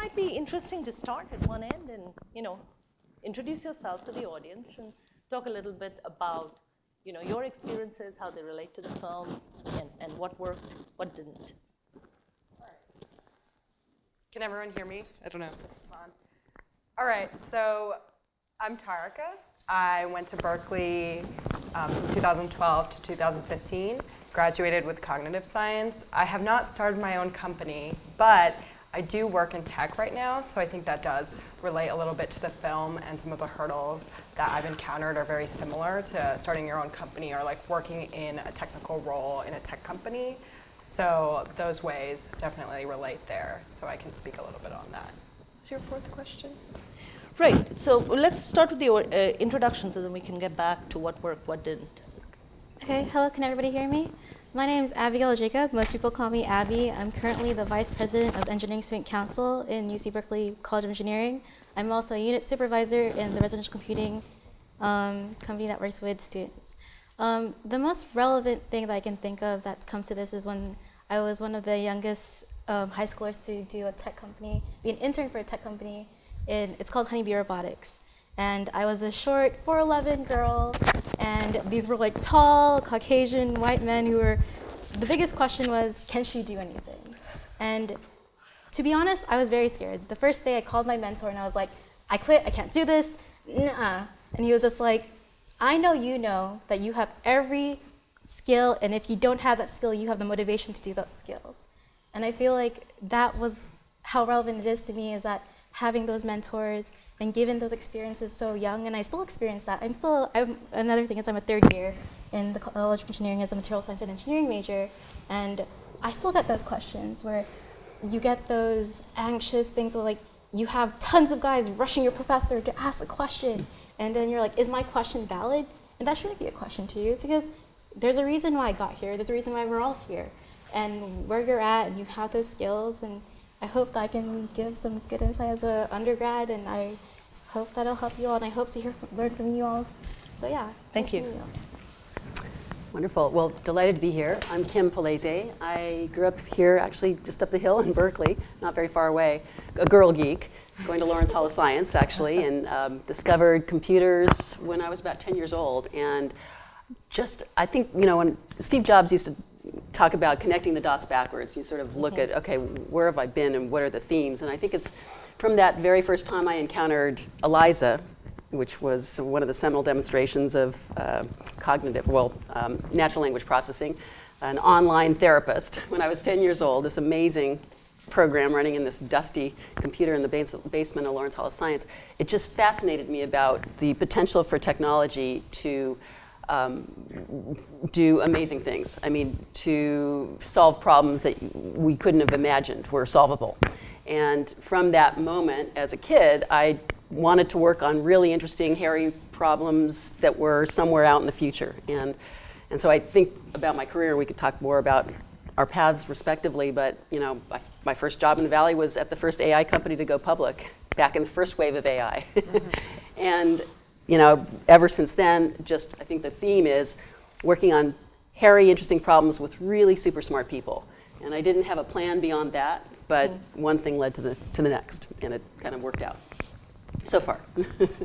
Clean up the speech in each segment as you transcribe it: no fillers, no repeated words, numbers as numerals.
might be interesting to start at one end and, introduce yourself to the audience and talk a little bit about, your experiences, how they relate to the film, and what worked, what didn't. All right. Can everyone hear me? I don't know if this is on. All right, so I'm Tarika. I went to Berkeley from 2012 to 2015, graduated with cognitive science. I have not started my own company, but I do work in tech right now, so I think that does relate a little bit to the film, and some of the hurdles that I've encountered are very similar to starting your own company or like working in a technical role in a tech company. So those ways definitely relate there, so I can speak a little bit on that. What's your fourth question? Right, so let's start with the introduction so then we can get back to what worked, what didn't. Okay, hello, can everybody hear me? My name is Abigail Jacob. Most people call me Abby. I'm currently the Vice President of the Engineering Student Council in UC Berkeley College of Engineering. I'm also a unit supervisor in the residential computing company that works with students. The most relevant thing that I can think of that comes to this is when I was one of the youngest high schoolers to do a tech company, be an intern for a tech company. It's called Honeybee Robotics. And I was a short 4'11" girl, and these were like tall, Caucasian, white men who were, the biggest question was, can she do anything? And to be honest, I was very scared. The first day I called my mentor and I was like, I quit, I can't do this, nuh-uh. And he was just like, I know that you have every skill, and if you don't have that skill, you have the motivation to do those skills. And I feel like that was how relevant it is to me, is that having those mentors and given those experiences so young, and I still experience that. Another thing is I'm a third year in the College of Engineering as a material science and engineering major, and I still get those questions where you get those anxious things where like you have tons of guys rushing your professor to ask a question, and then you're like, is my question valid? And that shouldn't be a question to you, because there's a reason why I got here, there's a reason why we're all here, and where you're at, and you have those skills, and I hope that I can give some good insight as an undergrad, and I hope that'll help you all, and I hope to learn from you all. So yeah. Thank you. Wonderful. Well, delighted to be here. I'm Kim Palese. I grew up here, actually just up the hill in Berkeley, not very far away. A girl geek, going to Lawrence Hall of Science, actually, and discovered computers when I was about 10 years old. And I think, when Steve Jobs used to talk about connecting the dots backwards, you sort of look at, okay, where have I been and what are the themes? And I think it's from that very first time I encountered ELIZA, which was one of the seminal demonstrations of natural language processing, an online therapist, when I was 10 years old, this amazing program running in this dusty computer in the basement of Lawrence Hall of Science. It just fascinated me about the potential for technology to do amazing things. I mean, to solve problems that we couldn't have imagined were solvable. And from that moment, as a kid, I wanted to work on really interesting, hairy problems that were somewhere out in the future. And so I think about my career, and we could talk more about our paths respectively, but my first job in the Valley was at the first AI company to go public, back in the first wave of AI. And ever since then, I think the theme is working on hairy, interesting problems with really super smart people. And I didn't have a plan beyond that, but one thing led to the next, and it kind of worked out so far.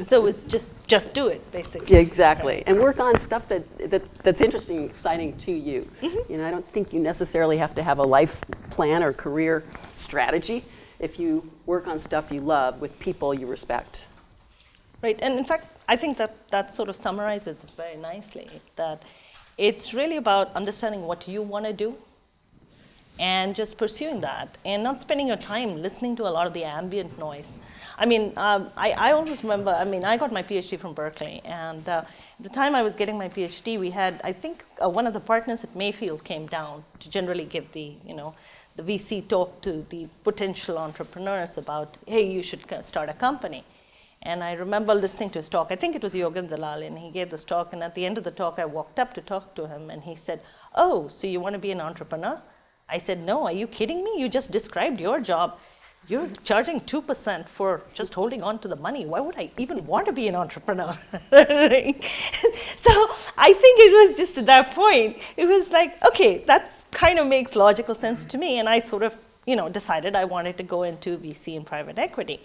So it's just do it, basically. Yeah, exactly, right. And work on stuff that's interesting and exciting to you. I don't think you necessarily have to have a life plan or career strategy if you work on stuff you love with people you respect. Right, and in fact, I think that sort of summarizes it very nicely, that it's really about understanding what you want to do and just pursuing that and not spending your time listening to a lot of the ambient noise. I mean, I always remember, I got my PhD from Berkeley, and at the time I was getting my PhD, we had, I think, one of the partners at Mayfield came down to generally give the VC talk to the potential entrepreneurs about, hey, you should start a company. And I remember listening to his talk. I think it was Yogan Dalal, and he gave this talk, and at the end of the talk, I walked up to talk to him, and he said, oh, so you want to be an entrepreneur? I said, no, are you kidding me? You just described your job. You're charging 2% for just holding on to the money. Why would I even want to be an entrepreneur? So I think it was just at that point, it was like, okay, that kind of makes logical sense to me. And I sort of decided I wanted to go into VC and private equity.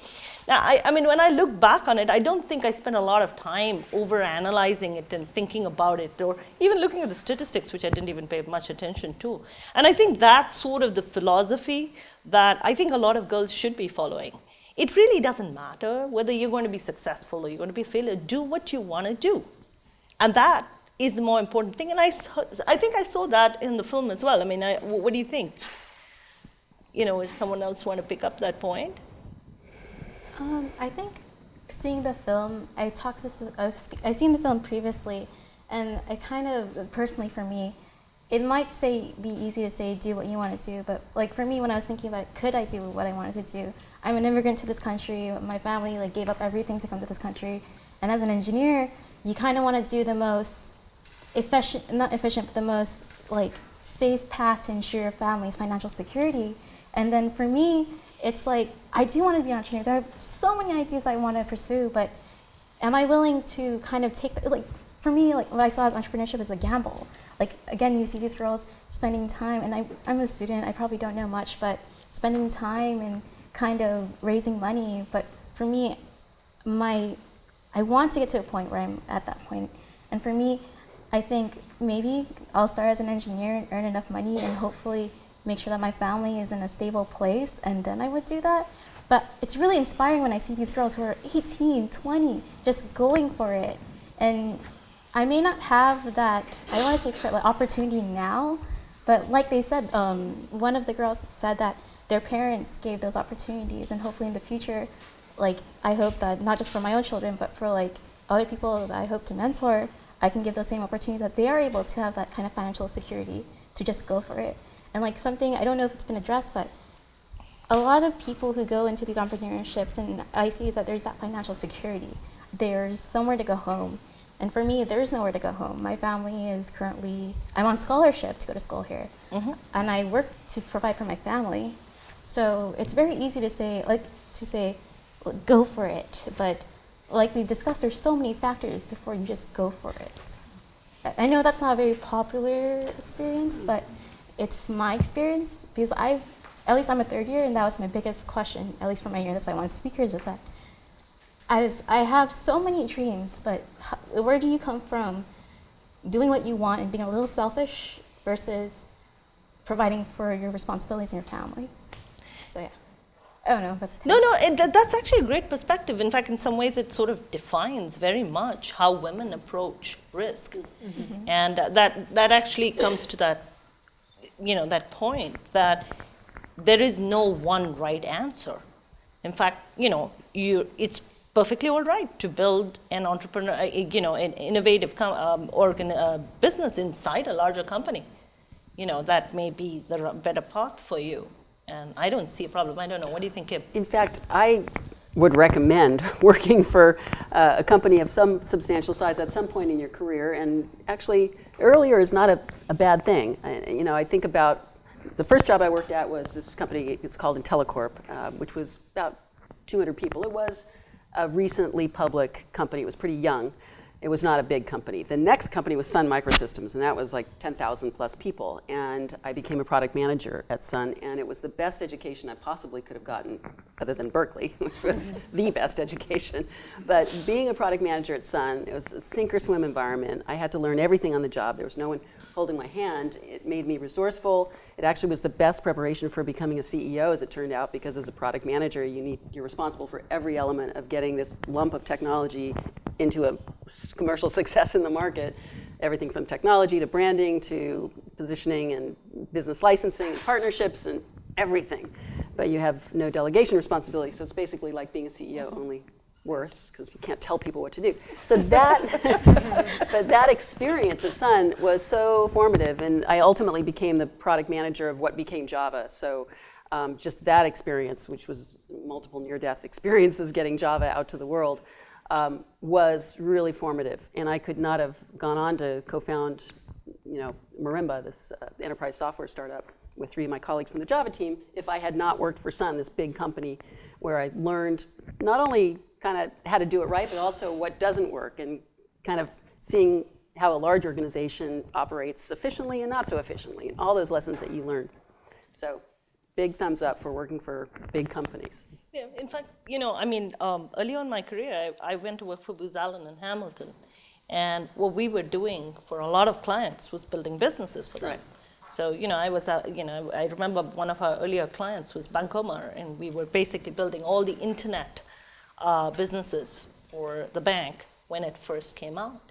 Now, I mean, when I look back on it, I don't think I spent a lot of time over analyzing it and thinking about it, or even looking at the statistics, which I didn't even pay much attention to. And I think that's sort of the philosophy that I think a lot of girls should be following. It really doesn't matter whether you're going to be successful or you're going to be a failure. Do what you want to do. And that is the more important thing. And I think I saw that in the film as well. I mean, what do you think? Does someone else want to pick up that point? I think seeing the film, I've seen the film previously, and I kind of, personally for me, it might be easy to say do what you want to do, but like for me, when I was thinking about it, could I do what I wanted to do? I'm an immigrant to this country. My family gave up everything to come to this country, and as an engineer, you kind of want to do the most but the most safe path to ensure your family's financial security. And then for me, it's I do want to be an entrepreneur. There are so many ideas I want to pursue, but am I willing to kind of take for me, what I saw as entrepreneurship is a gamble. Again, you see these girls spending time, and I'm a student, I probably don't know much, but spending time and kind of raising money. But for me, I want to get to a point where I'm at that point. And for me, I think maybe I'll start as an engineer and earn enough money and hopefully make sure that my family is in a stable place, and then I would do that. But it's really inspiring when I see these girls who are 18, 20, just going for it. And I may not have that, I don't want to say opportunity now, but like they said, one of the girls said that their parents gave those opportunities, and hopefully in the future, I hope that not just for my own children, but for other people that I hope to mentor, I can give those same opportunities, that they are able to have that kind of financial security to just go for it. And something, I don't know if it's been addressed, but a lot of people who go into these entrepreneurships, and I see is that there's that financial security. There's somewhere to go home. And for me, there's nowhere to go home. My family is currently, I'm on scholarship to go to school here. Mm-hmm. And I work to provide for my family. So it's very easy to say, go for it. But like we've discussed, there's so many factors before you just go for it. I know that's not a very popular experience, but it's my experience, because at least I'm a third year, and that was my biggest question, at least for my year. That's why I wanted speakers, is that as I have so many dreams, but where do you come from doing what you want and being a little selfish versus providing for your responsibilities and your family? So yeah. Oh no, that's that's actually a great perspective. In fact, in some ways, it sort of defines very much how women approach risk, mm-hmm. And that actually comes to that point that there is no one right answer. In fact, it's perfectly all right to build an entrepreneur, an innovative business inside a larger company. That may be the better path for you. And I don't see a problem. I don't know. What do you think, Kim? In fact, I would recommend working for a company of some substantial size at some point in your career. And actually, earlier is not a bad thing. I think about the first job I worked at was this company. It's called IntelliCorp, which was about 200 people. It was a recently public company. It was pretty young. It was not a big company. The next company was Sun Microsystems, and that was 10,000 plus people. And I became a product manager at Sun, and it was the best education I possibly could have gotten, other than Berkeley, which was the best education. But being a product manager at Sun, it was a sink or swim environment. I had to learn everything on the job. There was no one holding my hand. It made me resourceful. It actually was the best preparation for becoming a CEO, as it turned out, because as a product manager, you're responsible for every element of getting this lump of technology into a commercial success in the market. Everything from technology to branding to positioning and business licensing and partnerships and everything. But you have no delegation responsibility, so it's basically like being a CEO, only worse, because you can't tell people what to do. So that experience at Sun was so formative, and I ultimately became the product manager of what became Java. So just that experience, which was multiple near-death experiences getting Java out to the world, was really formative. And I could not have gone on to co-found Marimba, this enterprise software startup, with 3 of my colleagues from the Java team, if I had not worked for Sun, this big company where I learned not only kind of how to do it right, but also what doesn't work, and kind of seeing how a large organization operates efficiently and not so efficiently, and all those lessons that you learn. So big thumbs up for working for big companies. Yeah, in fact, early on in my career, I went to work for Booz Allen in Hamilton. And what we were doing for a lot of clients was building businesses for them. Right. So, I remember one of our earlier clients was Bancomer, and we were basically building all the internet businesses for the bank when it first came out.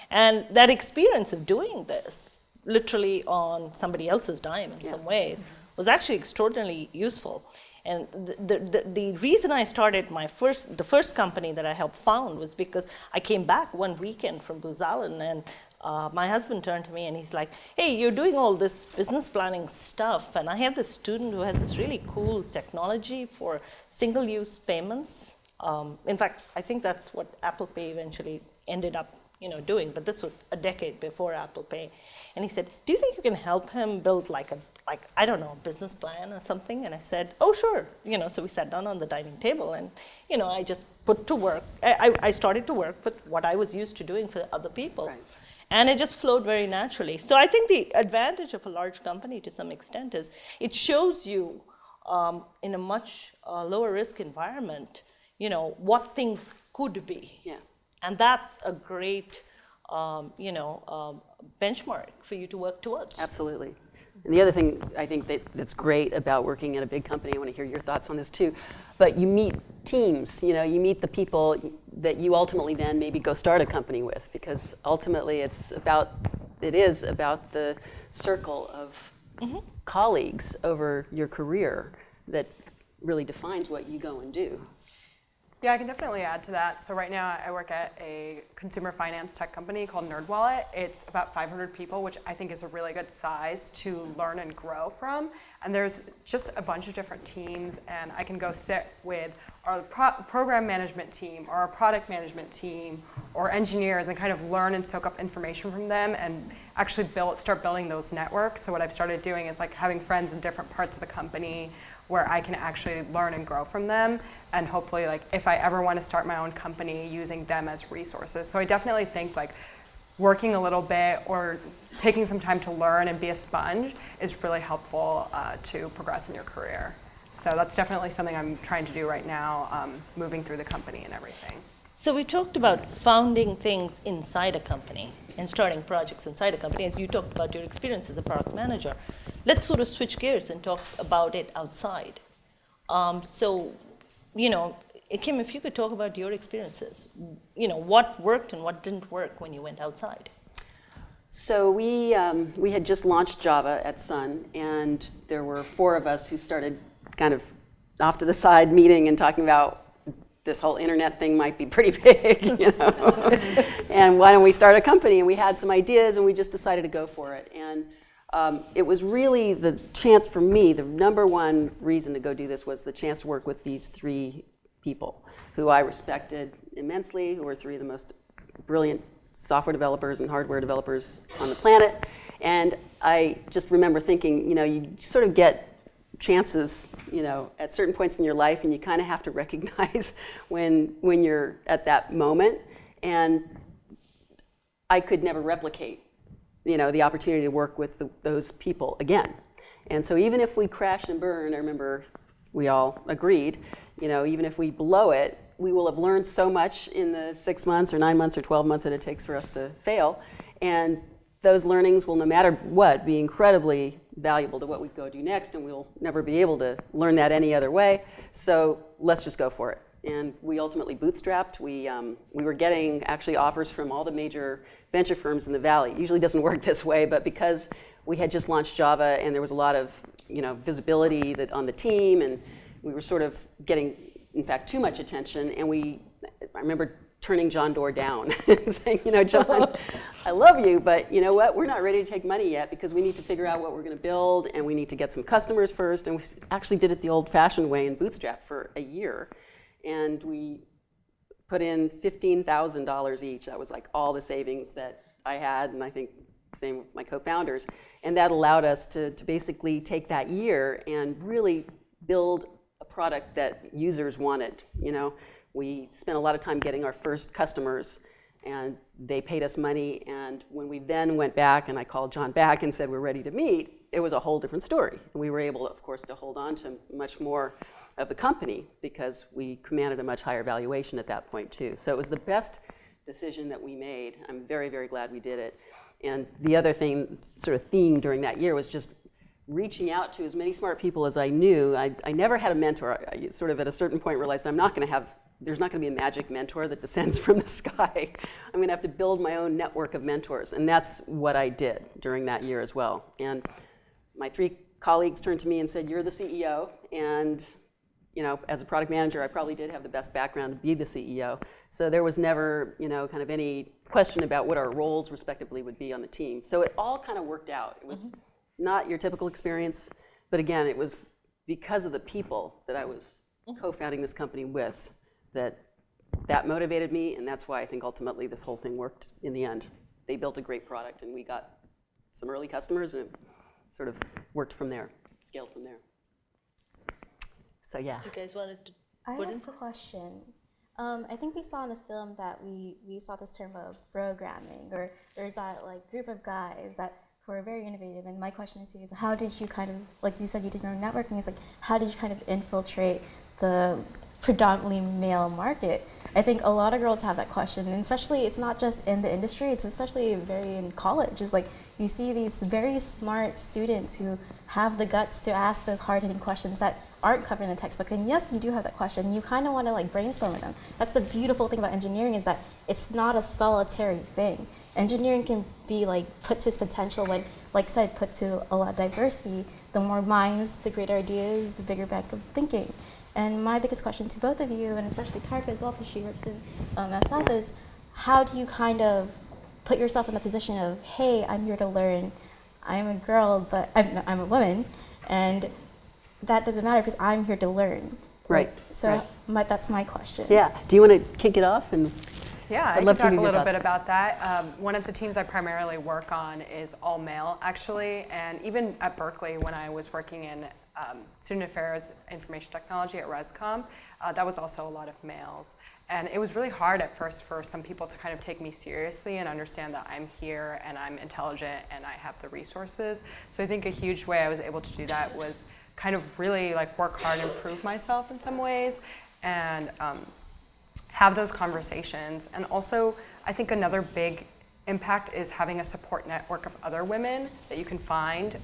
And that experience of doing this, literally on somebody else's dime in some ways, was actually extraordinarily useful. And the reason I started the first company that I helped found was because I came back one weekend from Booz Allen, and my husband turned to me and he's like, hey, you're doing all this business planning stuff, and I have this student who has this really cool technology for single-use payments. In fact, I think that's what Apple Pay eventually ended up doing, but this was a decade before Apple Pay. And he said, do you think you can help him build I don't know, a business plan or something? And I said, oh, sure. So we sat down on the dining table, and, I just put to work. I started to work with what I was used to doing for other people. Right. And it just flowed very naturally. So I think the advantage of a large company to some extent is it shows you in a much lower risk environment, what things could be. Yeah. And that's a great, benchmark for you to work towards. Absolutely. And the other thing I think that's great about working at a big company, I want to hear your thoughts on this too, but you meet teams, you meet the people that you ultimately then maybe go start a company with, because ultimately it is about the circle of colleagues over your career that really defines what you go and do. Yeah, I can definitely add to that. So right now I work at a consumer finance tech company called NerdWallet. It's about 500 people, which I think is a really good size to learn and grow from. And there's just a bunch of different teams, and I can go sit with our program management team or our product management team or engineers and kind of learn and soak up information from them and actually start building those networks. So what I've started doing is having friends in different parts of the company where I can actually learn and grow from them, and hopefully if I ever want to start my own company, using them as resources. So I definitely think working a little bit or taking some time to learn and be a sponge is really helpful to progress in your career. So that's definitely something I'm trying to do right now, moving through the company and everything. So we talked about founding things inside a company and starting projects inside a company, as you talked about your experience as a product manager. Let's sort of switch gears and talk about it outside. Kim, if you could talk about your experiences, what worked and what didn't work when you went outside. So we had just launched Java at Sun, and there were 4 of us who started kind of off to the side meeting and talking about this whole internet thing might be pretty big, and why don't we start a company? And we had some ideas, and we just decided to go for it. And it was really the chance for me, the number one reason to go do this was the chance to work with these 3 people who I respected immensely, who were 3 of the most brilliant software developers and hardware developers on the planet. And I just remember thinking, you sort of get chances, at certain points in your life, and you kind of have to recognize when you're at that moment. And I could never replicate, the opportunity to work with those people again. And so even if we crash and burn, I remember we all agreed, even if we blow it, we will have learned so much in the 6 months or 9 months or 12 months that it takes for us to fail. And those learnings will, no matter what, be incredibly valuable to what we go do next, and we'll never be able to learn that any other way. So let's just go for it. And we ultimately bootstrapped. We were getting actually offers from all the major venture firms in the Valley. It usually doesn't work this way, but because we had just launched Java and there was a lot of visibility on the team, and we were sort of getting, in fact, too much attention. And I remember turning John Doerr down and saying, John, I love you, but you know what? We're not ready to take money yet because we need to figure out what we're going to build, and we need to get some customers first. And we actually did it the old-fashioned way and bootstrap for a year. And we put in $15,000 each. That was all the savings that I had, and I think same with my co-founders. And that allowed us to basically take that year and really build a product that users wanted. We spent a lot of time getting our first customers, and they paid us money. And when we then went back, and I called John back and said, we're ready to meet, it was a whole different story. And we were able, of course, to hold on to much more of the company because we commanded a much higher valuation at that point too. So it was the best decision that we made. I'm very, very glad we did it. And the other thing, sort of theme during that year was just reaching out to as many smart people as I knew. I never had a mentor. I sort of at a certain point realized there's not going to be a magic mentor that descends from the sky. I'm going to have to build my own network of mentors. And that's what I did during that year as well. And my 3 colleagues turned to me and said, "You're the CEO." And as a product manager, I probably did have the best background to be the CEO. So there was never, kind of any question about what our roles respectively would be on the team. So it all kind of worked out. It was not your typical experience, but again, it was because of the people that I was co-founding this company with that motivated me, and that's why I think ultimately this whole thing worked in the end. They built a great product, and we got some early customers, and it sort of worked from there, scaled from there. So yeah. You guys wanted to I put have in a some? question. I think we saw in the film that we saw this term of programming, or there's that like group of guys that who are very innovative. And my question is to you is how did you kind of, like you said you did your own networking, is like how did you kind of infiltrate the predominantly male market? I think a lot of girls have that question, and especially it's not just in the industry, it's especially very in college. It's like you see these very smart students who have the guts to ask those hard-hitting questions that aren't covered in the textbook. And yes, you do have that question. You kind of want to like brainstorm with them. That's the beautiful thing about engineering, is that it's not a solitary thing. Engineering can be like put to its potential when, like I said, put to a lot of diversity. The more minds, the greater ideas, the bigger bank of thinking. And my biggest question to both of you, and especially Tarka as well, because she works in SF, is how do you kind of put yourself in the position of, hey, I'm here to learn. I'm a girl, but I'm a woman, and that doesn't matter because I'm here to learn. Right. So that's my question. Yeah. Do you want to kick it off? And Yeah, I I'd can love to talk hear a your little thoughts. bit about that. One of the teams I primarily work on is all male, actually. And even at Berkeley, when I was working in student affairs, information technology at ResCom, that was also a lot of males. And it was really hard at first for some people to kind of take me seriously and understand that I'm here and I'm intelligent and I have the resources. So I think a huge way I was able to do that was kind of really like work hard and prove myself in some ways, and have those conversations. And also, I think another big impact is having a support network of other women that you can find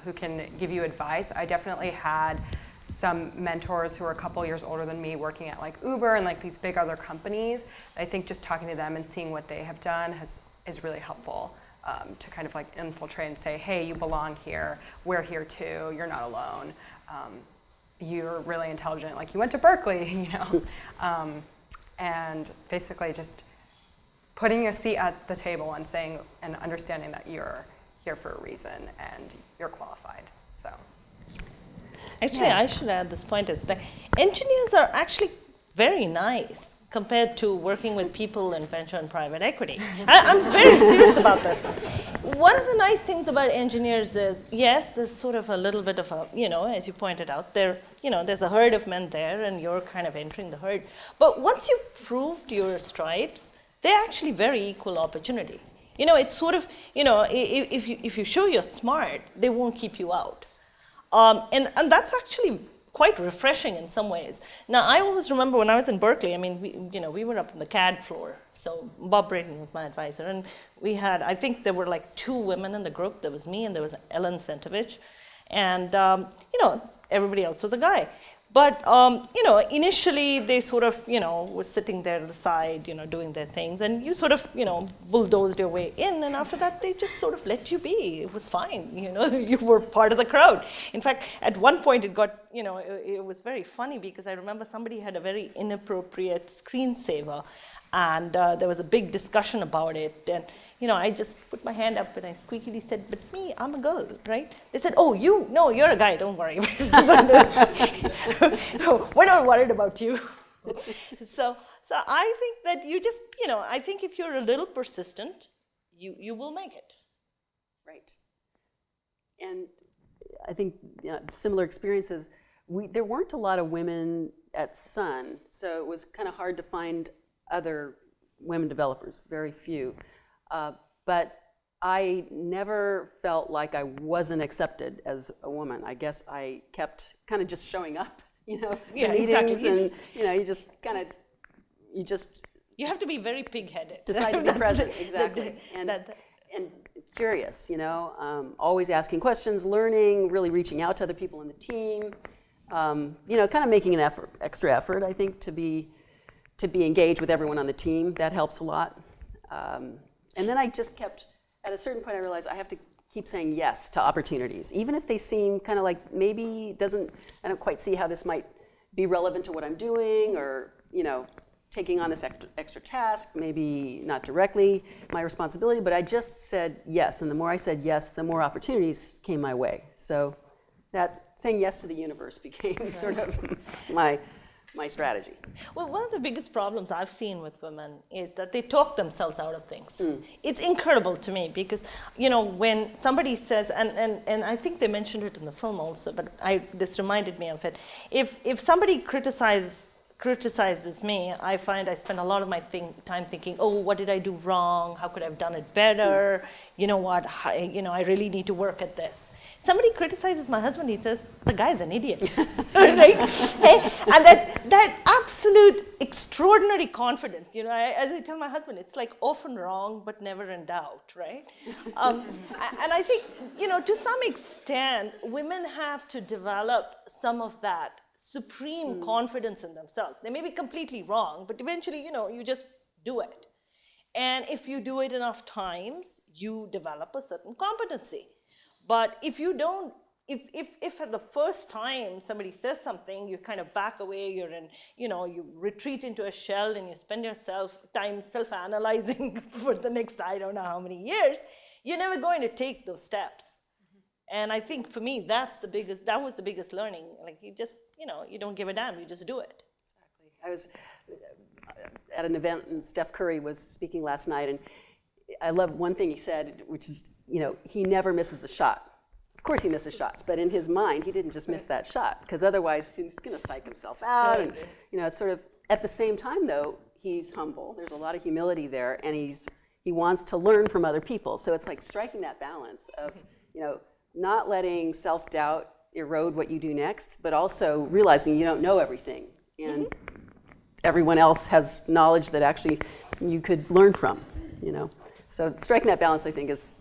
who can give you advice. I definitely had some mentors who are a couple years older than me working at like Uber and like these big other companies. I think just talking to them and seeing what they have done is really helpful to kind of like infiltrate and say, hey, you belong here, we're here too, you're not alone. You're really intelligent, like you went to Berkeley, you know. And basically just putting a seat at the table and saying and understanding that you're here for a reason and you're qualified. So Actually, I should add this point is that engineers are actually very nice compared to working with people in venture and private equity. I'm very serious about this. One of the nice things about engineers is, yes, there's sort of a little bit of a, as you pointed out, there's a herd of men there and you're kind of entering the herd. But once you've proved your stripes, they're actually very equal opportunity. It's sort of, if you show you're smart, they won't keep you out. And that's actually quite refreshing in some ways. Now, I always remember when I was in Berkeley, I mean, we were up on the CAD floor. So Bob Brayton was my advisor. And we had, I think there were like 2 women in the group. There was me and there was Ellen Sentovich. And, everybody else was a guy. But, initially they sort of, were sitting there to the side, doing their things. And you sort of, bulldozed your way in. And after that, they just sort of let you be. It was fine. You were part of the crowd. In fact, at one point it got, it was very funny because I remember somebody had a very inappropriate screensaver. And there was a big discussion about it. And, I just put my hand up and I squeakily said, but me, I'm a girl, right? They said, oh, no, you're a guy, don't worry. We're not worried about you. So I think that you just, I think if you're a little persistent, you will make it. Right. And I think similar experiences, there weren't a lot of women at Sun, so it was kind of hard to find other women developers, very few. But I never felt like I wasn't accepted as a woman. I guess I kept kind of just showing up, to Yeah, meetings, exactly. and you just You have to be very pig-headed. decide to be That's present, the- exactly, that- and curious, always asking questions, learning, really reaching out to other people in the team, kind of making an extra effort, I think, to be engaged with everyone on the team. That helps a lot. And then I just kept, at a certain point, I realized I have to keep saying yes to opportunities, even if they seem kind of like maybe I don't quite see how this might be relevant to what I'm doing, or taking on this extra task, maybe not directly my responsibility, but I just said yes. And the more I said yes, the more opportunities came my way. So that saying yes to the universe became sort of my strategy. Well, one of the biggest problems I've seen with women is that they talk themselves out of things. It's incredible to me because, when somebody says, and I think they mentioned it in the film also, but this reminded me of it. If somebody criticizes me, I find I spend a lot of my time thinking, oh, what did I do wrong? How could I have done it better? You know what? I really need to work at this. Somebody criticizes my husband, he says, the guy's an idiot, right? And that absolute extraordinary confidence, as I tell my husband, it's like often wrong, but never in doubt, right? And I think, to some extent, women have to develop some of that supreme confidence in themselves. They may be completely wrong, but eventually, you just do it. And if you do it enough times, you develop a certain competency. But if you don't, if at the first time somebody says something, you kind of back away, you retreat into a shell and you spend your time self-analyzing for the next, I don't know how many years, you're never going to take those steps. And I think for me, that was the biggest learning. Like you just, you don't give a damn, you just do it. Exactly. I was at an event and Steph Curry was speaking last night, and I love one thing he said, which is, he never misses a shot. Of course he misses shots, but in his mind, he didn't just miss that shot, because otherwise he's going to psych himself out. And, it's sort of, at the same time, though, he's humble. There's a lot of humility there, and he wants to learn from other people. So it's like striking that balance of, not letting self-doubt erode what you do next, but also realizing you don't know everything. And everyone else has knowledge that actually you could learn from, So striking that balance, I think, is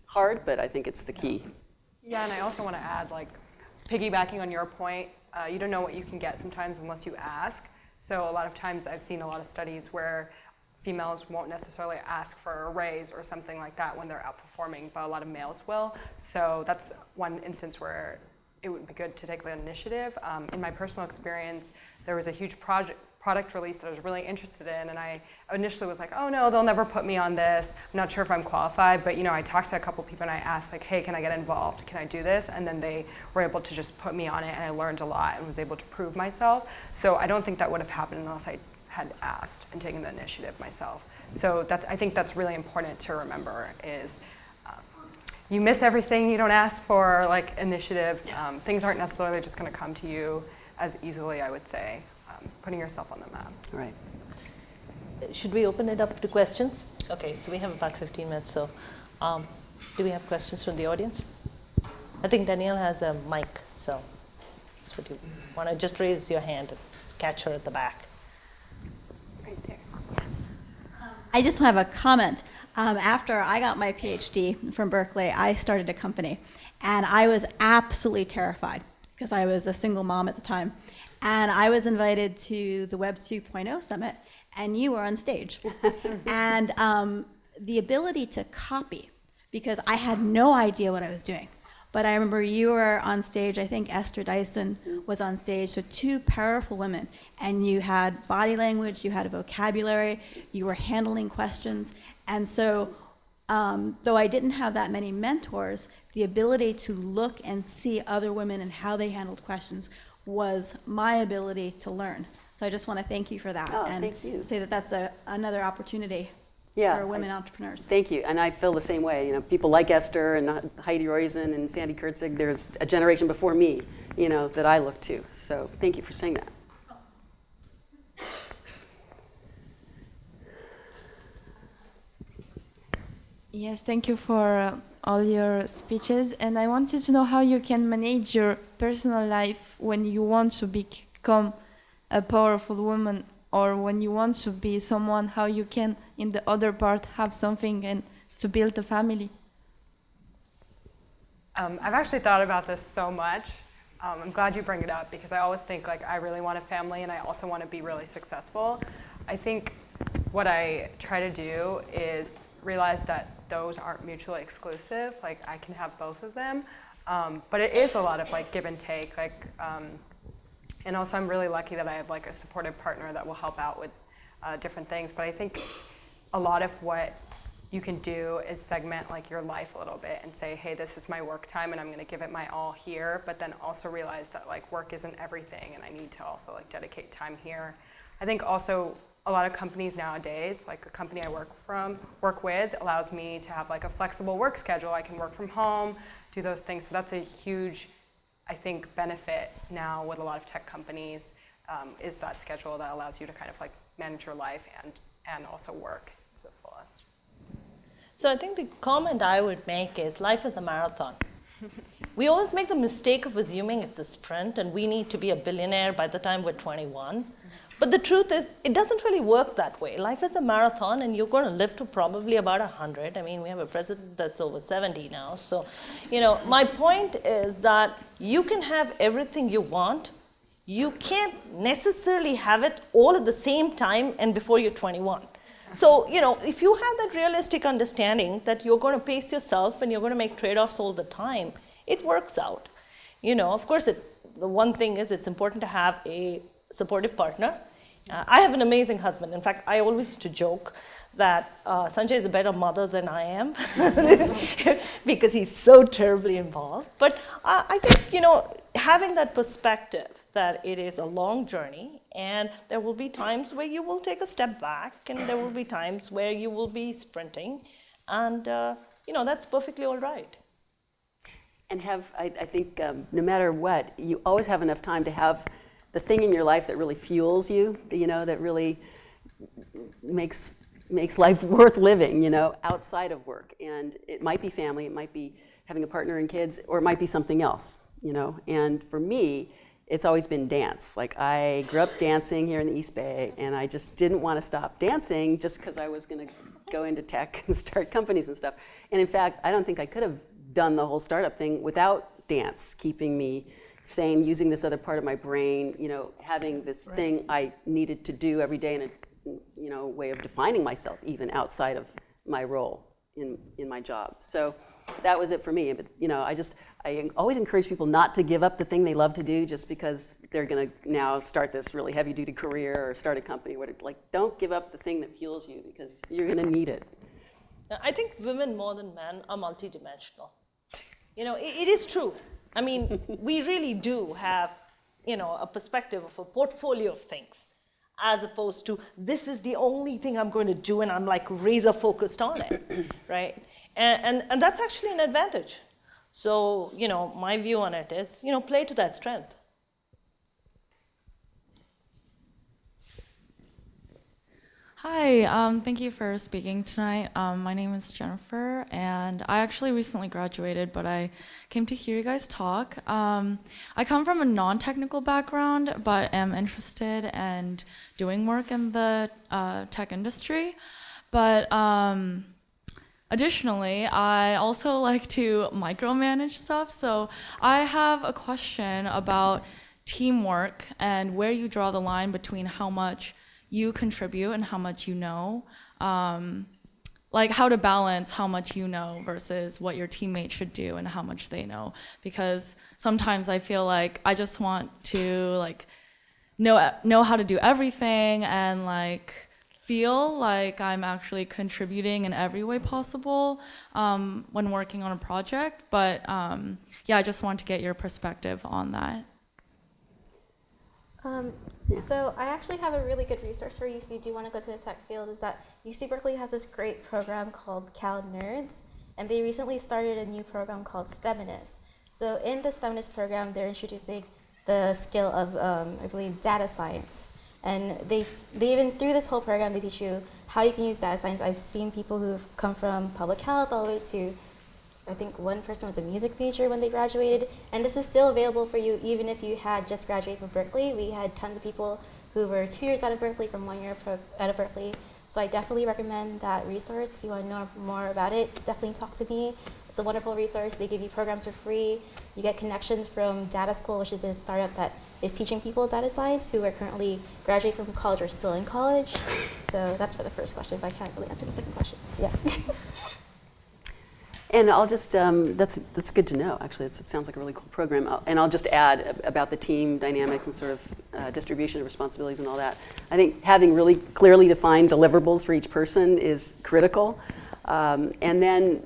hard, but I think it's the key. Yeah, and I also want to add, piggybacking on your point, you don't know what you can get sometimes unless you ask. So a lot of times I've seen a lot of studies where females won't necessarily ask for a raise or something like that when they're outperforming, but a lot of males will. So that's one instance where it would be good to take the initiative. In my personal experience, there was a huge product release that I was really interested in, and I initially was like, oh no, they'll never put me on this. I'm not sure if I'm qualified, but I talked to a couple people and I asked hey, can I get involved? Can I do this? And then they were able to just put me on it, and I learned a lot and was able to prove myself. So I don't think that would have happened unless I had asked and taken the initiative myself. So I think that's really important to remember is you miss everything, you don't ask for initiatives. Things aren't necessarily just going to come to you as easily, I would say. Putting yourself on the map. Right. Should we open it up to questions? Okay, so we have about 15 minutes, so do we have questions from the audience? I think Danielle has a mic, so would you want to just raise your hand and catch her at the back? Right there. I just have a comment. After I got my PhD from Berkeley, I started a company, and I was absolutely terrified because I was a single mom at the time. And I was invited to the Web 2.0 Summit, and you were on stage. And the ability to copy, because I had no idea what I was doing. But I remember you were on stage, I think Esther Dyson was on stage, so two powerful women. And you had body language, you had a vocabulary, you were handling questions. And so, though I didn't have that many mentors, the ability to look and see other women and how they handled questions was my ability to learn. So I just want to thank you for that. Oh, and thank you. say that that's another opportunity for women entrepreneurs. Thank you, and I feel the same way. People like Esther and Heidi Roizen and Sandy Kurtzig, there's a generation before me, that I look to. So thank you for saying that. Yes, thank you for all your speeches. And I wanted to know how you can manage your personal life when you want to become a powerful woman, or when you want to be someone, how you can, in the other part, have something and to build a family. I've actually thought about this so much. I'm glad you bring it up because I always think like I really want a family and I also want to be really successful. I think what I try to do is realize that those aren't mutually exclusive. Like I can have both of them, but it is a lot of like give and take. And also I'm really lucky that I have like a supportive partner that will help out with different things. But I think a lot of what you can do is segment like your life a little bit and say, hey, this is my work time and I'm gonna give it my all here, but then also realize that like work isn't everything and I need to also like dedicate time here. I think also a lot of companies nowadays, like the company I work with allows me to have like a flexible work schedule. I can work from home, do those things. So that's a huge, I think, benefit now with a lot of tech companies is that schedule that allows you to kind of like manage your life and also work to the fullest. So I think the comment I would make is life is a marathon. We always make the mistake of assuming it's a sprint and we need to be a billionaire by the time we're 21. But the truth is, it doesn't really work that way. Life is a marathon and you're going to live to probably about 100. I mean, we have a president that's over 70 now. So, my point is that you can have everything you want. You can't necessarily have it all at the same time and before you're 21. So, if you have that realistic understanding that you're going to pace yourself and you're going to make trade-offs all the time, it works out. Of course, the one thing is it's important to have a supportive partner. I have an amazing husband. In fact, I always used to joke that Sanjay is a better mother than I am because he's so terribly involved. But I think, having that perspective that it is a long journey and there will be times where you will take a step back and there will be times where you will be sprinting and, that's perfectly all right. And I think no matter what, you always have enough time to have the thing in your life that really fuels you, that really makes life worth living, outside of work. And it might be family, it might be having a partner and kids, or it might be something else, And for me, it's always been dance. Like I grew up dancing here in the East Bay, and I just didn't want to stop dancing just because I was going to go into tech and start companies and stuff. And in fact, I don't think I could have done the whole startup thing without dance keeping me sane, using this other part of my brain, having this thing I needed to do every day in a way of defining myself even outside of my role in my job. So that was it for me. But I always encourage people not to give up the thing they love to do just because they're going to now start this really heavy-duty career or start a company. Don't give up the thing that fuels you because you're going to need it. Now, I think women more than men are multidimensional. It is true. I mean, we really do have, a perspective of a portfolio of things, as opposed to this is the only thing I'm going to do and I'm like razor focused on it, right? And that's actually an advantage. So, my view on it is, play to that strength. Hi, thank you for speaking tonight. My name is Jennifer, and I actually recently graduated, but I came to hear you guys talk. I come from a non-technical background, but am interested in doing work in the tech industry. But additionally, I also like to micromanage stuff. So I have a question about teamwork and where you draw the line between how much you contribute and how much you know, like how to balance how much you know versus what your teammates should do and how much they know. Because sometimes I feel like I just want to know how to do everything and feel like I'm actually contributing in every way possible when working on a project. But I just want to get your perspective on that. So I actually have a really good resource for you if you do want to go to the tech field, is that UC Berkeley has this great program called Cal Nerds, and they recently started a new program called STEMinist. So in the STEMinist program, they're introducing the skill of, I believe, data science. And they even, through this whole program, they teach you how you can use data science. I've seen people who've come from public health all the way to, I think one person was a music major when they graduated, and this is still available for you even if you had just graduated from Berkeley. We had tons of people who were 2 years out of Berkeley from 1 year out of Berkeley. So I definitely recommend that resource. If you want to know more about it, definitely talk to me. It's a wonderful resource. They give you programs for free. You get connections from Data School, which is a startup that is teaching people data science who are currently graduating from college or still in college. So that's for the first question, but I can't really answer the second question. Yeah. And I'll just, that's good to know, actually. It sounds like a really cool program. And I'll just add about the team dynamics and sort of distribution of responsibilities and all that. I think having really clearly defined deliverables for each person is critical. And then,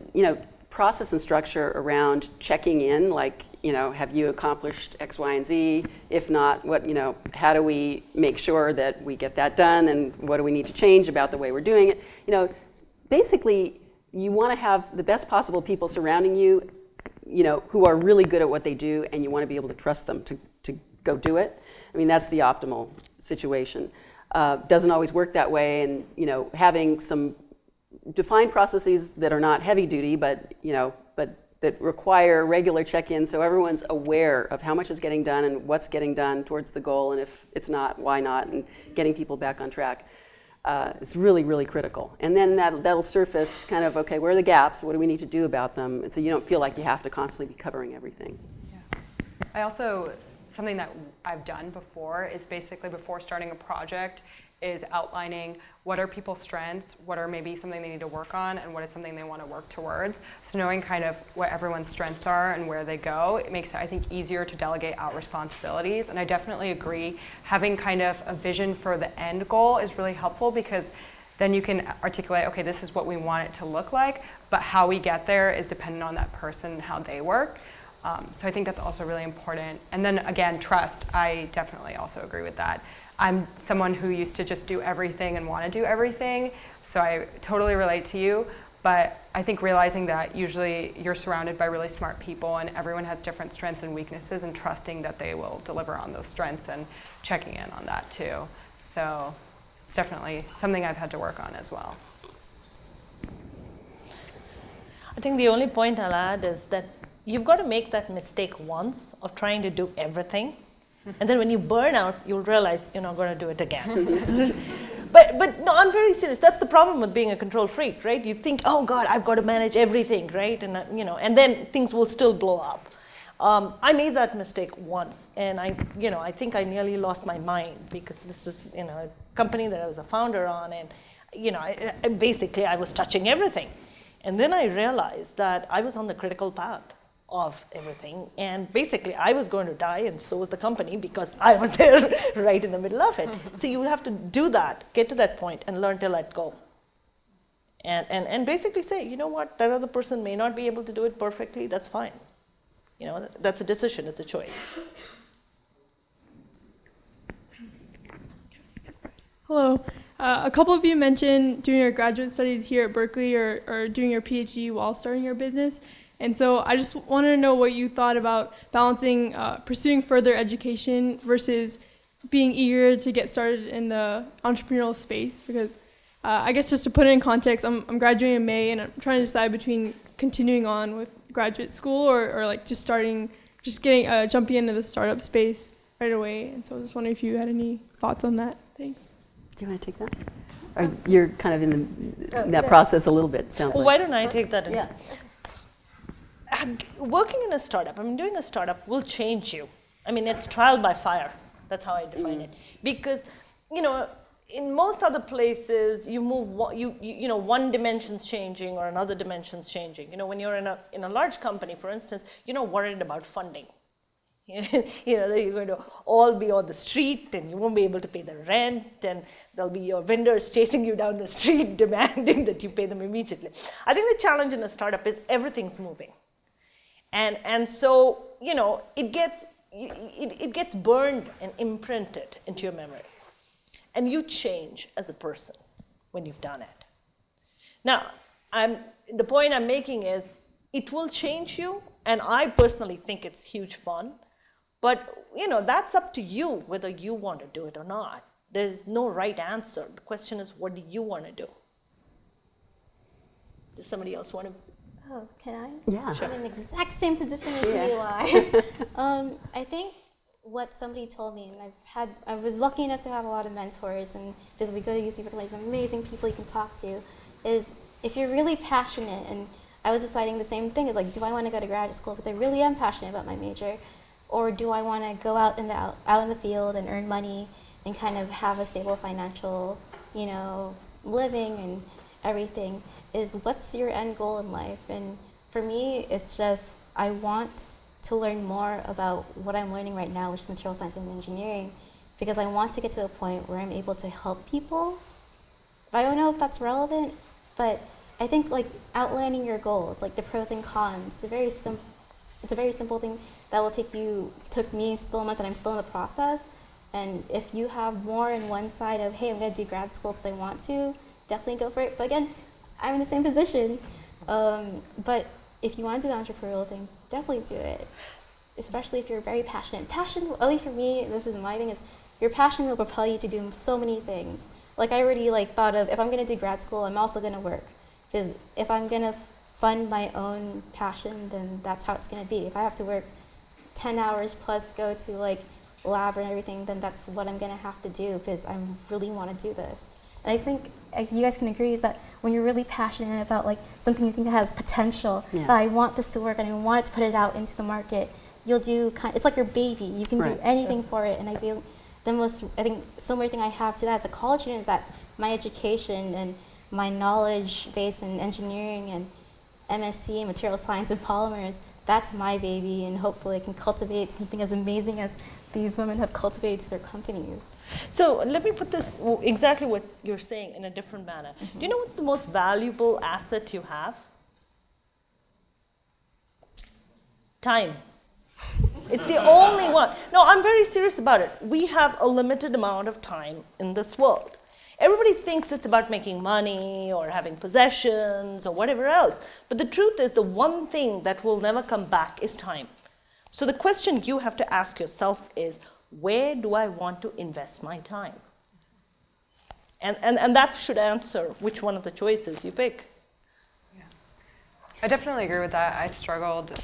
process and structure around checking in, like, have you accomplished X, Y, and Z? If not, how do we make sure that we get that done, and what do we need to change about the way we're doing it? Basically, you want to have the best possible people surrounding you, who are really good at what they do, and you want to be able to trust them to go do it. I mean, that's the optimal situation. Doesn't always work that way, and having some defined processes that are not heavy duty, but that require regular check-ins, so everyone's aware of how much is getting done and what's getting done towards the goal, and if it's not, why not, and getting people back on track. It's really, really critical. And then that'll surface kind of, okay, where are the gaps? What do we need to do about them? And so you don't feel like you have to constantly be covering everything. Yeah. I also, something that I've done before is basically before starting a project is outlining what are people's strengths, what are maybe something they need to work on, and what is something they want to work towards. So knowing kind of what everyone's strengths are and where they go, it makes it, I think, easier to delegate out responsibilities. And I definitely agree, having kind of a vision for the end goal is really helpful, because then you can articulate, okay, this is what we want it to look like, but how we get there is dependent on that person and how they work. So I think that's also really important. And then again, trust, I definitely also agree with that. I'm someone who used to just do everything and want to do everything, so I totally relate to you, but I think realizing that usually you're surrounded by really smart people and everyone has different strengths and weaknesses, and trusting that they will deliver on those strengths and checking in on that too. So it's definitely something I've had to work on as well. I think the only point I'll add is that you've got to make that mistake once of trying to do everything. And then when you burn out, you'll realize you're not going to do it again. But no, I'm very serious. That's the problem with being a control freak, right? You think, oh God, I've got to manage everything, right? And and then things will still blow up. I made that mistake once, and I think I nearly lost my mind, because this was a company that I was a founder on, and basically I was touching everything. And then I realized that I was on the critical path of everything, and basically I was going to die, and so was the company, because I was there right in the middle of it. So you will have to do that, get to that point, and learn to let go, and basically say, you know what, that other person may not be able to do it perfectly. That's fine. That's a decision. It's a choice. Hello. A couple of you mentioned doing your graduate studies here at Berkeley or doing your PhD while starting your business. And so I just wanted to know what you thought about balancing pursuing further education versus being eager to get started in the entrepreneurial space. Because I guess just to put it in context, I'm graduating in May, and I'm trying to decide between continuing on with graduate school or like jumping into the startup space right away. And so I was just wondering if you had any thoughts on that. Thanks. Do you want to take that? Or you're kind of in that process a little bit, sounds like. Why don't I take that? Yeah. Working in a startup, doing a startup will change you. It's trial by fire. That's how I define it. Because, in most other places, you move, one dimension's changing or another dimension's changing. When you're in a large company, for instance, you're not worried about funding. That you're going to all be on the street, and you won't be able to pay the rent, and there'll be your vendors chasing you down the street demanding that you pay them immediately. I think the challenge in a startup is everything's moving. And so, it gets burned and imprinted into your memory. And you change as a person when you've done it. Now, the point I'm making is it will change you, and I personally think it's huge fun. But, that's up to you whether you want to do it or not. There's no right answer. The question is, what do you want to do? Does somebody else want to? Oh, can I? Yeah. I'm in the exact same position as Yeah. you are. I think what somebody told me, and I was lucky enough to have a lot of mentors, and because we go to UC Berkeley, there's amazing people you can talk to, is if you're really passionate, and I was deciding the same thing, is like, do I want to go to graduate school because I really am passionate about my major, or do I want to go out in the field and earn money and kind of have a stable financial, living and everything? Is what's your end goal in life? And for me, it's just I want to learn more about what I'm learning right now, which is material science and engineering, because I want to get to a point where I'm able to help people. I don't know if that's relevant, but I think like outlining your goals, like the pros and cons, it's a very simple thing that took me still a month, and I'm still in the process. And if you have more in one side of, hey, I'm going to do grad school because I want to, definitely go for it. But again, I'm in the same position. But if you want to do the entrepreneurial thing, definitely do it. Especially if you're very passionate. Passion, at least for me, this is my thing, is your passion will propel you to do so many things. Like I already thought of, if I'm going to do grad school, I'm also going to work. Because if I'm going to fund my own passion, then that's how it's going to be. If I have to work 10 hours plus go to lab and everything, then that's what I'm going to have to do because I really want to do this. And I think you guys can agree is that when you're really passionate about something you think that has potential, that I want this to work and I want it to put it out into the market, you'll do it's like your baby. You can do anything for it. And I feel similar thing I have to that as a college student is that my education and my knowledge base in engineering and MSc and material science and polymers, that's my baby, and hopefully I can cultivate something as amazing as these women have cultivated to their companies. So let me put this, exactly what you're saying, in a different manner. Do you know what's the most valuable asset you have? Time. It's the only one. No, I'm very serious about it. We have a limited amount of time in this world. Everybody thinks it's about making money or having possessions or whatever else. But the truth is, the one thing that will never come back is time. So the question you have to ask yourself is, where do I want to invest my time? And that should answer which one of the choices you pick. Yeah. I definitely agree with that. I struggled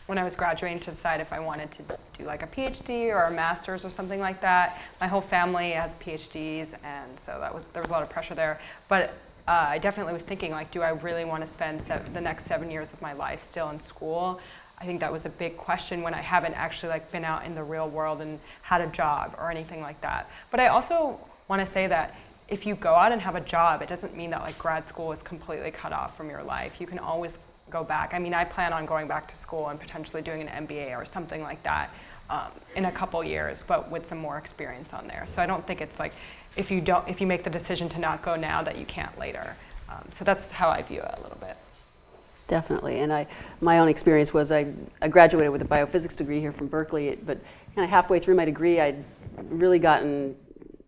when I was graduating to decide if I wanted to do a PhD or a master's or something like that. My whole family has PhDs, and so there was a lot of pressure there. But I definitely was thinking, do I really want to spend the next 7 years of my life still in school? I think that was a big question when I haven't actually been out in the real world and had a job or anything like that. But I also want to say that if you go out and have a job, it doesn't mean that grad school is completely cut off from your life. You can always go back. I mean, I plan on going back to school and potentially doing an MBA or something like that in a couple years, but with some more experience on there. So I don't think it's if you make the decision to not go now, that you can't later. So that's how I view it a little bit. Definitely, and my own experience was I graduated with a biophysics degree here from Berkeley, but kind of halfway through my degree, I'd really gotten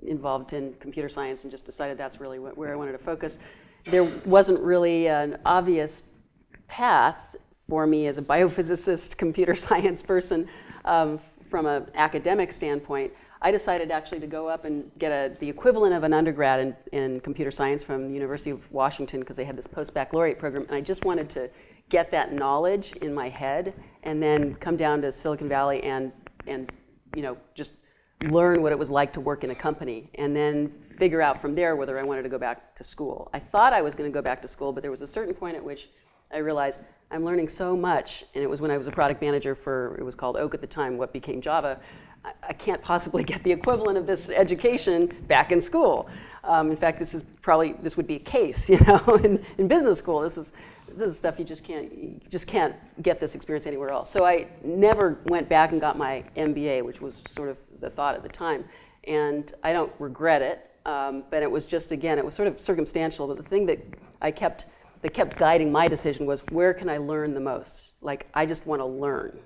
involved in computer science and just decided that's really where I wanted to focus. There wasn't really an obvious path for me as a biophysicist, computer science person from an academic standpoint. I decided actually to go up and get the equivalent of an undergrad in computer science from the University of Washington, because they had this post-baccalaureate program, and I just wanted to get that knowledge in my head and then come down to Silicon Valley and just learn what it was like to work in a company, and then figure out from there whether I wanted to go back to school. I thought I was going to go back to school, but there was a certain point at which I realized I'm learning so much, and it was when I was a product manager it was called Oak at the time, what became Java. I can't possibly get the equivalent of this education back in school. In fact, this would be a case, in business school. This is stuff you just can't get this experience anywhere else. So I never went back and got my MBA, which was sort of the thought at the time, and I don't regret it. But it was just, again, it was sort of circumstantial. But the thing that kept guiding my decision was, where can I learn the most? I just want to learn.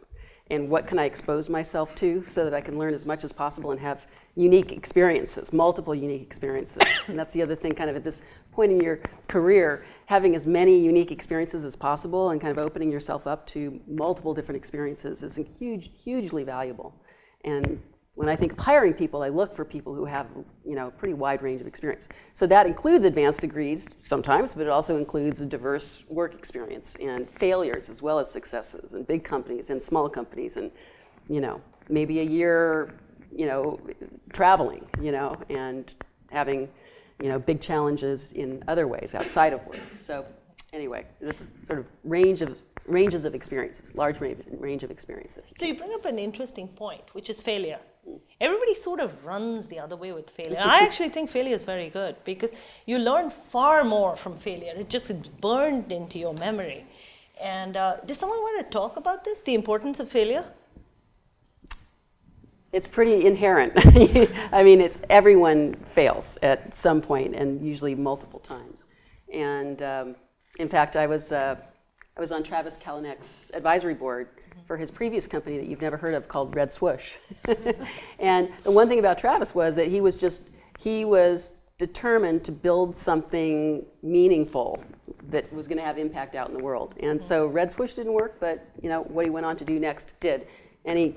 And what can I expose myself to so that I can learn as much as possible and have unique experiences, multiple unique experiences. And that's the other thing, kind of at this point in your career, having as many unique experiences as possible and kind of opening yourself up to multiple different experiences is hugely valuable. And when I think of hiring people, I look for people who have, a pretty wide range of experience. So that includes advanced degrees sometimes, but it also includes a diverse work experience and failures as well as successes, and big companies and small companies, and, maybe a year, traveling, and having, big challenges in other ways outside of work. So anyway, this is sort of ranges of experiences, large range of experience. So you bring up an interesting point, which is failure. Everybody sort of runs the other way with failure. I actually think failure is very good because you learn far more from failure. It just gets burned into your memory. And does someone want to talk about this, the importance of failure? It's pretty inherent. I mean, everyone fails at some point, and usually multiple times. And in fact, I was on Travis Kalanick's advisory board for his previous company that you've never heard of called Red Swoosh. And the one thing about Travis was that he was determined to build something meaningful that was going to have impact out in the world. And so Red Swoosh didn't work, but what he went on to do next did. And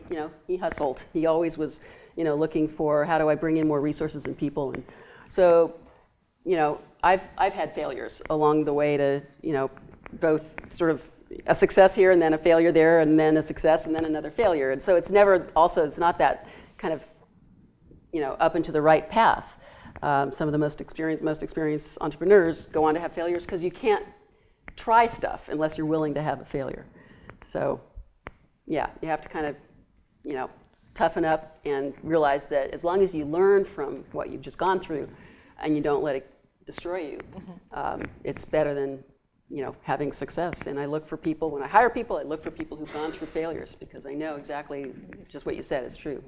he hustled. He always was, looking for how do I bring in more resources and people. And so, I've had failures along the way to, both sort of a success here and then a failure there and then a success and then another failure. And so it's not that kind of, up and to the right path. Some of the most experienced entrepreneurs go on to have failures because you can't try stuff unless you're willing to have a failure. So yeah, you have to kind of, toughen up and realize that as long as you learn from what you've just gone through and you don't let it destroy you, it's better than having success. And I look for people, when I hire people, I look for people who've gone through failures because I know exactly just what you said is true.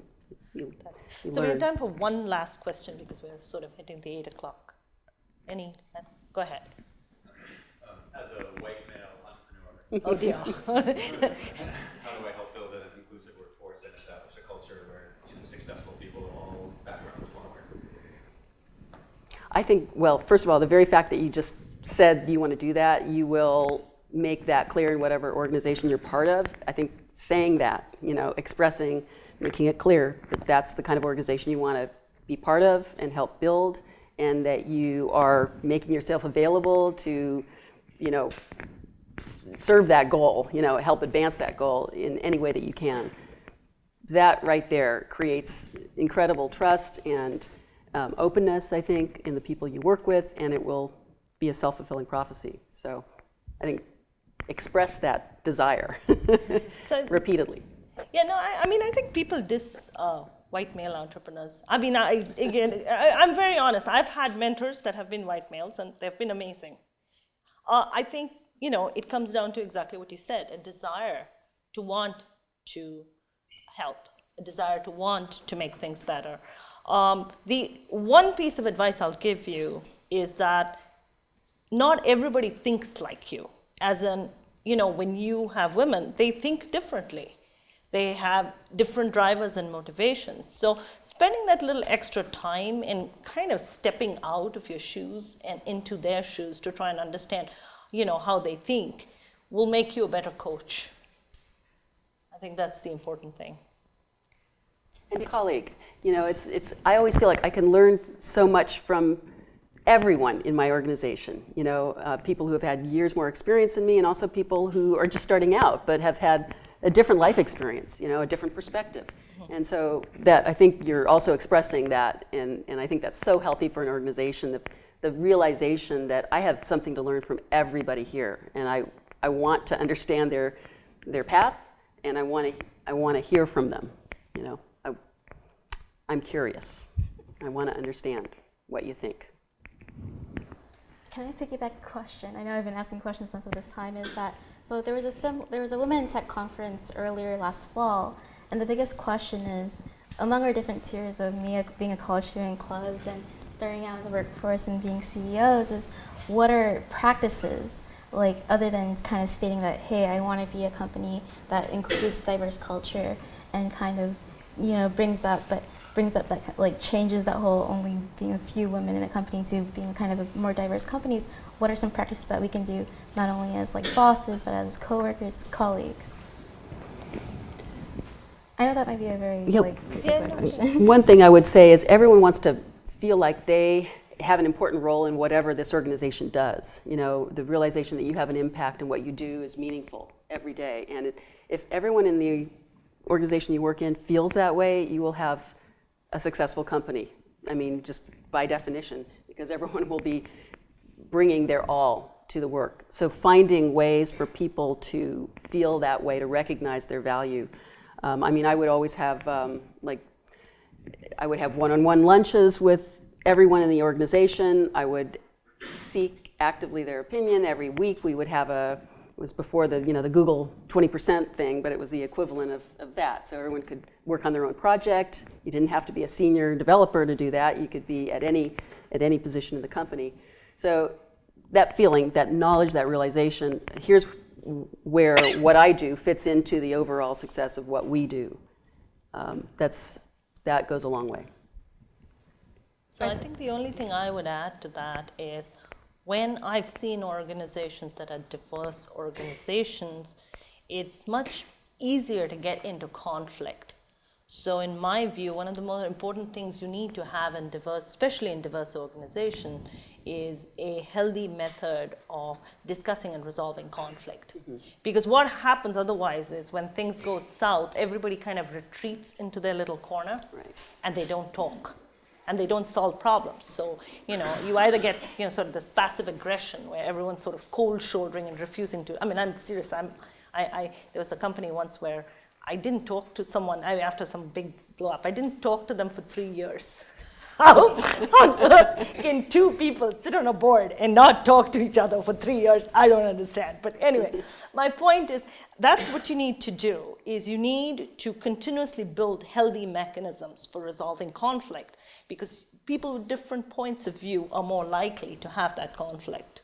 You So we have learn. time for one last question because we're sort of hitting the 8 o'clock. Go ahead. As a white male entrepreneur, Oh dear. how do I help build an inclusive workforce and establish a culture where successful people of all backgrounds want to work? I think, well, first of all, the very fact that you just said you want to do that, you will make that clear in whatever organization you're part of. I think saying that, expressing, making it clear that that's the kind of organization you want to be part of and help build, and that you are making yourself available to, serve that goal, help advance that goal in any way that you can. That right there creates incredible trust and openness, I think, in the people you work with, and it will be a self-fulfilling prophecy. So I think express that desire So- repeatedly. Yeah, no, I think people diss white male entrepreneurs. I'm very honest. I've had mentors that have been white males, and they've been amazing. I think, it comes down to exactly what you said, a desire to want to help, a desire to want to make things better. The one piece of advice I'll give you is that not everybody thinks like you. As in, when you have women, they think differently. They have different drivers and motivations. So spending that little extra time and kind of stepping out of your shoes and into their shoes to try and understand, how they think will make you a better coach. I think that's the important thing. And colleague, I always feel like I can learn so much from everyone in my organization. People who have had years more experience than me, and also people who are just starting out but have had a different life experience, a different perspective. And so that, I think you're also expressing that, and I think that's so healthy for an organization, the realization that I have something to learn from everybody here, and I want to understand their path, and I want to hear from them. I'm curious. I want to understand what you think. Can I piggyback a question? I know I've been asking questions most of this time. Is that so? There was a Women in Tech conference earlier last fall, and the biggest question is, among our different tiers of me being a college student in clubs and starting out in the workforce and being CEOs, is what are practices like other than kind of stating that, hey, I want to be a company that includes diverse culture and kind of brings up that, like, changes that whole only being a few women in a company to being kind of a more diverse companies. What are some practices that we can do not only as like bosses but as coworkers, colleagues? I know that might be a very Yep. particular question. One thing I would say is everyone wants to feel like they have an important role in whatever this organization does. You know, the realization that you have an impact and what you do is meaningful every day. And if everyone in the organization you work in feels that way, you will have a successful company. I mean, just by definition, because everyone will be bringing their all to the work. So finding ways for people to feel that way, to recognize their value. I mean, I would always have, I would have one-on-one lunches with everyone in the organization. I would seek actively their opinion. Every week we would have it was before the Google 20% thing, but it was the equivalent of that. So everyone could work on their own project. You didn't have to be a senior developer to do that. You could be at any position in the company. So that feeling, that knowledge, that realization, here's where what I do fits into the overall success of what we do. That goes a long way. So I think the only thing I would add to that is when I've seen organizations that are diverse organizations, it's much easier to get into conflict. So in my view, one of the more important things you need to have in diverse, especially in diverse organizations, is a healthy method of discussing and resolving conflict. Mm-hmm. Because what happens otherwise is when things go south, everybody kind of retreats into their little corner, right, and they don't talk. And they don't solve problems. So, you either get, sort of this passive aggression where everyone's sort of cold shouldering and refusing to, I'm serious. There was a company once where I didn't talk to someone, after some big blow up, I didn't talk to them for 3 years. How on earth can two people sit on a board and not talk to each other for 3 years? I don't understand. But anyway, my point is that's what you need to do, is you need to continuously build healthy mechanisms for resolving conflict, because people with different points of view are more likely to have that conflict.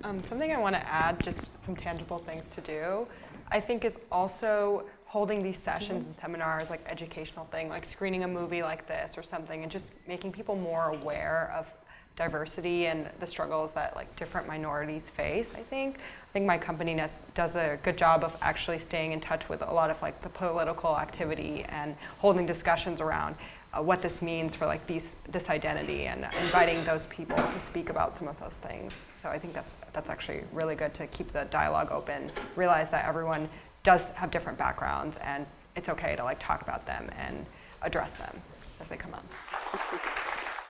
Something I want to add, just some tangible things to do, I think is also holding these sessions and seminars, like educational thing, like screening a movie like this or something, and just making people more aware of diversity and the struggles that different minorities face. I think my company does a good job of actually staying in touch with a lot of the political activity and holding discussions around what this means for this identity, and inviting those people to speak about some of those things. So I think that's actually really good to keep the dialogue open, realize that everyone does have different backgrounds, and it's okay to talk about them and address them as they come up.